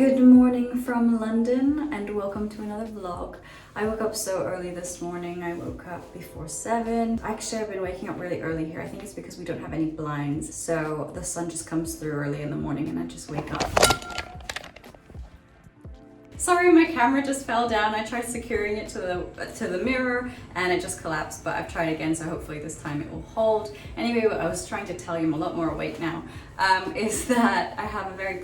Good morning from London and welcome to another vlog. I woke up so early this morning. I woke up before 7. Actually, I've been waking up really early here. I think it's because we don't have any blinds, so the sun just comes through early in the morning and I just wake up. Sorry, my camera just fell down. I tried securing it to the mirror and it just collapsed, but I've tried again, so hopefully this time it will hold. Anyway, what I was trying to tell you, I'm a lot more awake now, is that I have a very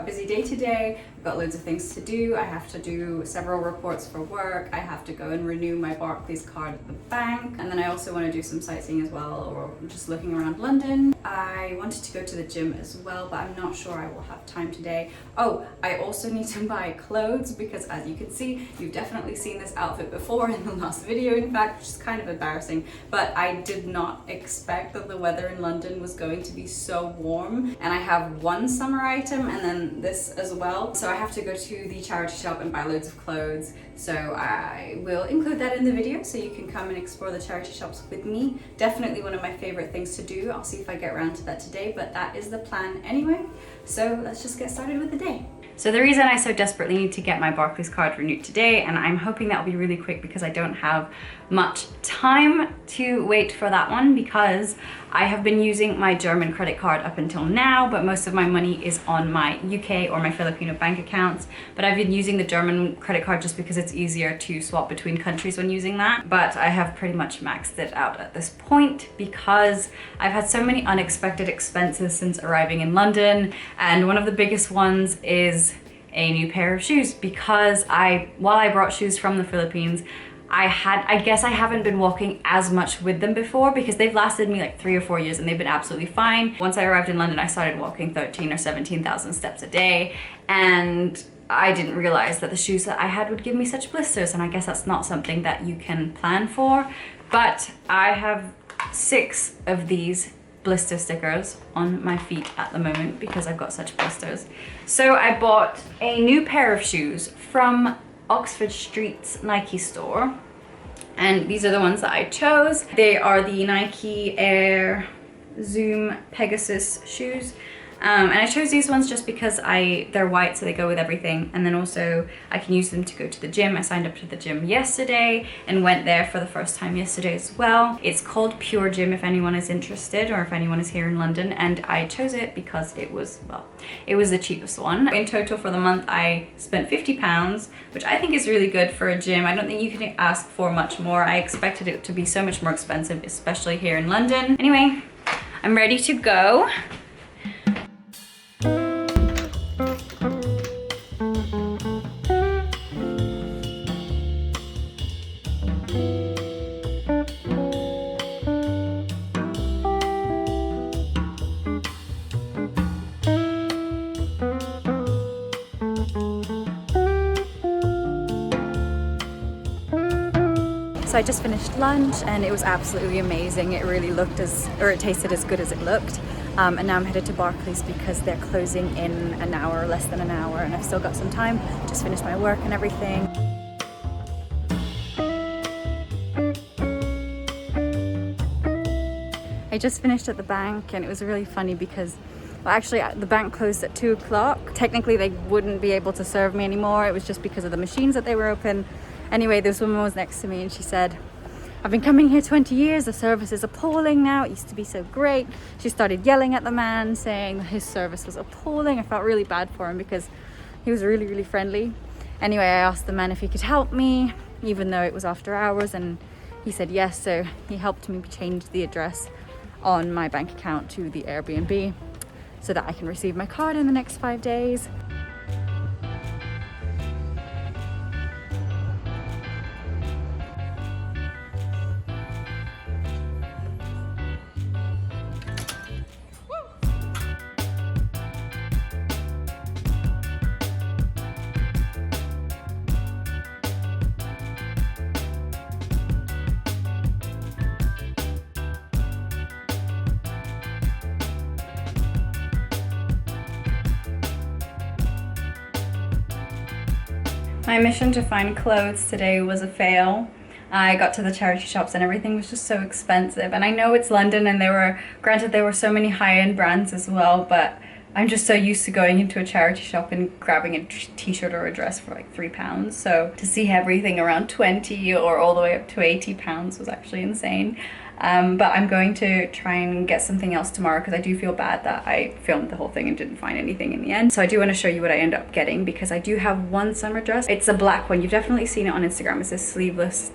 busy day today. I've got loads of things to do. I have to do several reports for work. I have to go and renew my Barclays card at the bank. And then I also want to do some sightseeing as well, or just looking around London. I wanted to go to the gym as well, but I'm not sure I will have time today. Oh, I also need to buy clothes because, as you can see, you've definitely seen this outfit before in the last video, in fact, which is kind of embarrassing, but I did not expect that the weather in London was going to be so warm. And I have one summer item and then this as well. So I have to go to the charity shop and buy loads of clothes. So I will include that in the video so you can come and explore the charity shops with me. Definitely one of my favorite things to do. I'll see if I get around to that today, but that is the plan anyway. So let's just get started with the day. So the reason I so desperately need to get my Barclays card renewed today, and I'm hoping that'll be really quick because I don't have much time to wait for that one, because I have been using my German credit card up until now, but most of my money is on my UK or my Filipino bank accounts. But I've been using the German credit card just because it's easier to swap between countries when using that. But I have pretty much maxed it out at this point because I've had so many unexpected expenses since arriving in London, and one of the biggest ones is a new pair of shoes, because while I brought shoes from the Philippines, I guess I haven't been walking as much with them before because they've lasted me like 3 or 4 years and they've been absolutely fine. Once I arrived in London, I started walking 13 or 17,000 steps a day, and I didn't realize that the shoes that I had would give me such blisters, and I guess that's not something that you can plan for. But I have 6 of these blister stickers on my feet at the moment because I've got such blisters. So I bought a new pair of shoes from Oxford Street's Nike store, and these are the ones that I chose. They are the Nike Air Zoom Pegasus shoes. And I chose these ones just because they're white, so they go with everything, and then also I can use them to go to the gym. I signed up to the gym yesterday and went there for the first time yesterday as well. It's called Pure Gym if anyone is interested, or if anyone is here in London, and I chose it because it was the cheapest one. In total for the month I spent £50, which I think is really good for a gym. I don't think you can ask for much more. I expected it to be so much more expensive, especially here in London. Anyway, I'm ready to go. So I just finished lunch and it was absolutely amazing. It really it tasted as good as it looked. And now I'm headed to Barclays because they're closing in an hour, less than an hour, and I've still got some time. Just finished my work and everything. I just finished at the bank and it was really funny because, well, actually the bank closed at 2 o'clock. Technically they wouldn't be able to serve me anymore. It was just because of the machines that they were open. Anyway, this woman was next to me and she said, "I've been coming here 20 years, the service is appalling now, it used to be so great." She started yelling at the man, saying that his service was appalling. I felt really bad for him because he was really, really friendly. Anyway, I asked the man if he could help me, even though it was after hours, and he said yes, so he helped me change the address on my bank account to the Airbnb so that I can receive my card in the next 5 days. My mission to find clothes today was a fail. I got to the charity shops and everything was just so expensive. And I know it's London and there were so many high-end brands as well, but I'm just so used to going into a charity shop and grabbing a t-shirt or a dress for like £3. So to see everything around 20 or all the way up to £80 was actually insane. But I'm going to try and get something else tomorrow because I do feel bad that I filmed the whole thing and didn't find anything in the end. So I do want to show you what I end up getting because I do have one summer dress. It's a black one. You've definitely seen it on Instagram. It's a sleeveless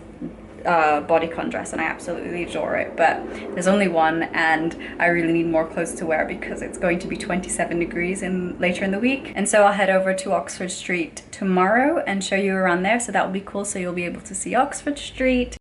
bodycon dress and I absolutely adore it, but there's only one and I really need more clothes to wear because it's going to be 27 degrees later in the week. And so I'll head over to Oxford Street tomorrow and show you around there, so that will be cool. So you'll be able to see Oxford Street.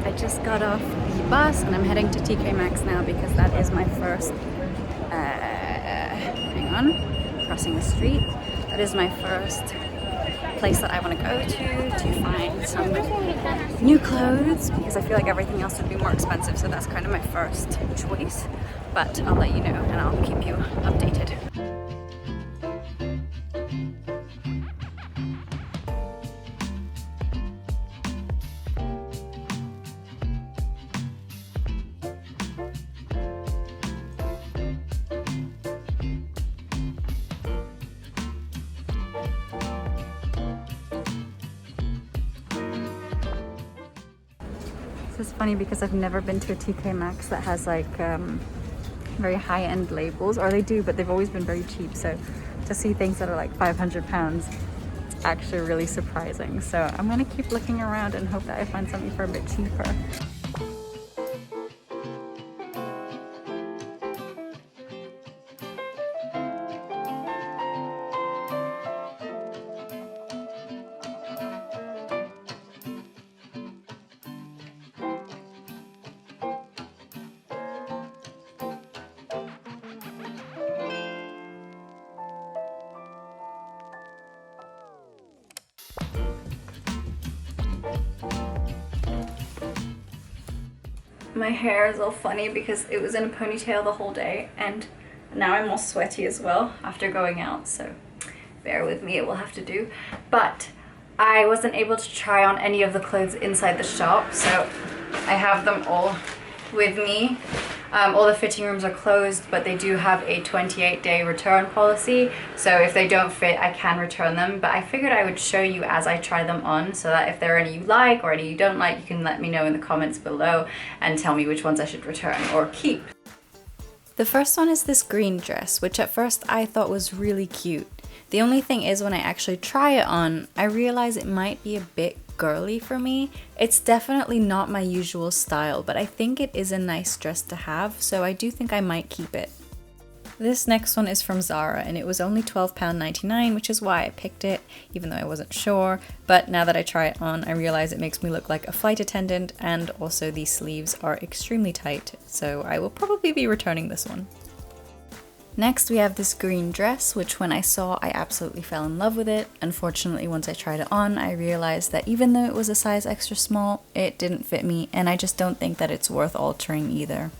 I just got off the bus and I'm heading to TK Maxx now because that is my first, hang on, crossing the street. That is my first place that I want to go to find some new clothes because I feel like everything else would be more expensive. So that's kind of my first choice, but I'll let you know and I'll keep you updated. This is funny because I've never been to a TK Maxx that has like very high-end labels, or they do, but they've always been very cheap. So to see things that are like £500, it's actually really surprising. So I'm gonna keep looking around and hope that I find something for a bit cheaper. My hair is all funny because it was in a ponytail the whole day and now I'm all sweaty as well after going out, so bear with me, it will have to do. But I wasn't able to try on any of the clothes inside the shop, so I have them all with me. All the fitting rooms are closed, but they do have a 28-day return policy, so if they don't fit I can return them. But I figured I would show you as I try them on so that if there are any you like or any you don't like, you can let me know in the comments below and tell me which ones I should return or keep. The first one is this green dress, which at first I thought was really cute. The only thing is when I actually try it on, I realize it might be a bit girly for me. It's definitely not my usual style, but I think it is a nice dress to have, so I do think I might keep it. This next one is from Zara and it was only £12.99, which is why I picked it, even though I wasn't sure. But now that I try it on, I realize it makes me look like a flight attendant, and also these sleeves are extremely tight, so I will probably be returning this one. Next we have this green dress, which when I saw I absolutely fell in love with it. Unfortunately, once I tried it on, I realized that even though it was a size extra small, it didn't fit me, and I just don't think that it's worth altering either.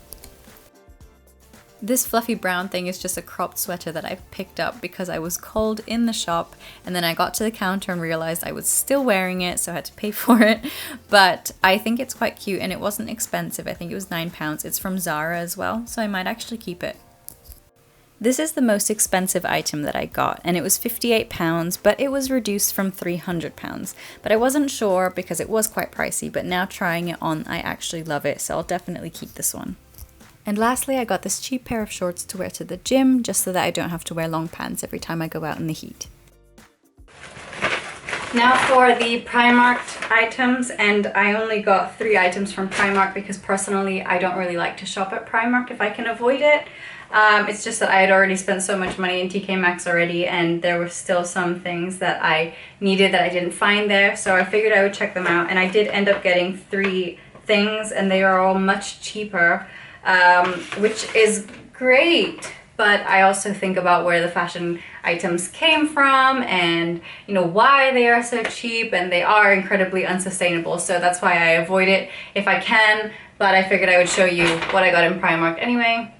This fluffy brown thing is just a cropped sweater that I picked up because I was cold in the shop, and then I got to the counter and realized I was still wearing it, so I had to pay for it. But I think it's quite cute and it wasn't expensive. I think it was £9. It's from Zara as well, so I might actually keep it. This is the most expensive item that I got, and it was £58, but it was reduced from £300. But I wasn't sure because it was quite pricey, but now trying it on, I actually love it, so I'll definitely keep this one. And lastly, I got this cheap pair of shorts to wear to the gym, just so that I don't have to wear long pants every time I go out in the heat. Now for the Primark items, and I only got 3 items from Primark because personally I don't really like to shop at Primark if I can avoid it. It's just that I had already spent so much money in TK Maxx already, and there were still some things that I needed that I didn't find there, so I figured I would check them out, and I did end up getting 3 things, and they are all much cheaper, which is great. But I also think about where the fashion items came from and, you know, why they are so cheap, and they are incredibly unsustainable. So that's why I avoid it if I can, but I figured I would show you what I got in Primark anyway,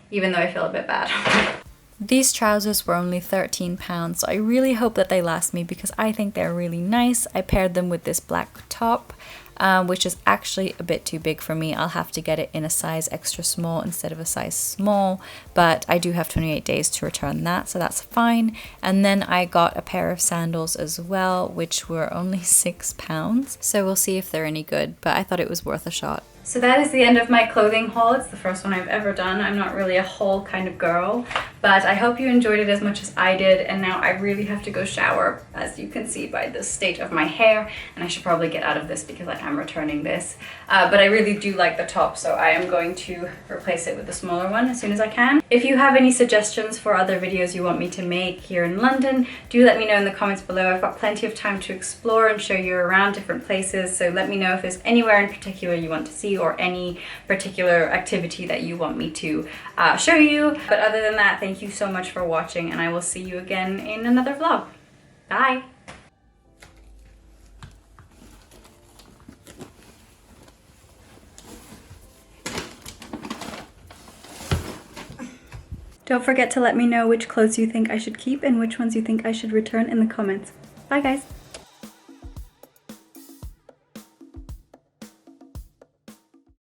even though I feel a bit bad. These trousers were only £13, so I really hope that they last me because I think they're really nice. I paired them with this black top, which is actually a bit too big for me. I'll have to get it in a size extra small instead of a size small, but I do have 28 days to return that, so that's fine. And then I got a pair of sandals as well, which were only £6, so we'll see if they're any good, but I thought it was worth a shot. So that is the end of my clothing haul. It's the first one I've ever done. I'm not really a haul kind of girl, but I hope you enjoyed it as much as I did. And now I really have to go shower, as you can see by the state of my hair. And I should probably get out of this because I am returning this. But I really do like the top, so I am going to replace it with the smaller one as soon as I can. If you have any suggestions for other videos you want me to make here in London, do let me know in the comments below. I've got plenty of time to explore and show you around different places, so let me know if there's anywhere in particular you want to see or any particular activity that you want me to show you. But other than that, thank you so much for watching, and I will see you again in another vlog. Bye! Don't forget to let me know which clothes you think I should keep and which ones you think I should return in the comments. Bye guys!